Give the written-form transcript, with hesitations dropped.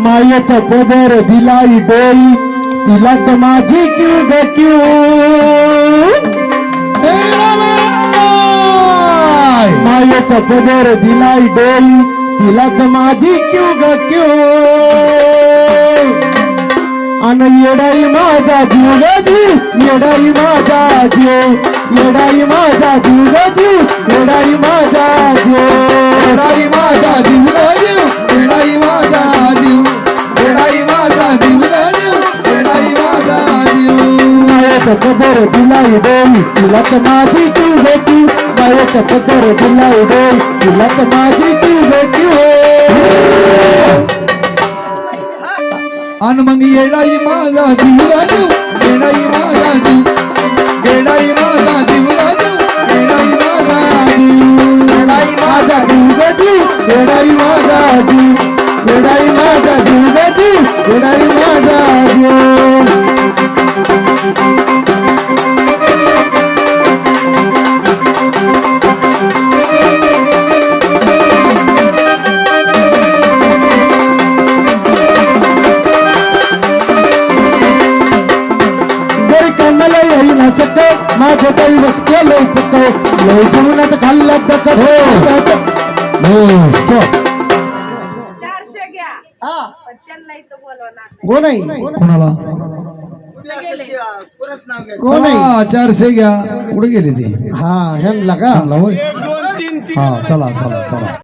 मायेचा पदर दिलाई डोई तिलाच माझी क्यू ग क्यू मायेचा पदर दिलाई डोई तिलाच माझी क्यू ग क्यू अन येडाई माझा जीव ग जीव येडाई माझा जीव येडाई माझा जीव ग जीव येडाई माझा जीव येडाई माझा जीव ग जीव येडाई माझा जीव येडाई माझा जीव ग जीव येडाई माझा जीव मायेचा पदर दिलाई डोई तिलाच माझी क्यू ग क्यू मायेचा पदर दिलाई डोई तिलाच माझी क्यू ग क्यू अन मग येडाई माझा जीव ग जीव येडाई माझा जीव येडाई माझा जीव ग जीव येडाई माझा जीव येडाई माझा जीव ग जीव येडाई माझा जीव येडाई माझा जीव ग जीव येडाई माझा जीव माझं दैवत केलं लय जीवनात खाल्लं दखल कोण आहे कोणाला कोण आहे 400 घ्या कुठे गेले ते हा ह्यांना का हा चला चला चला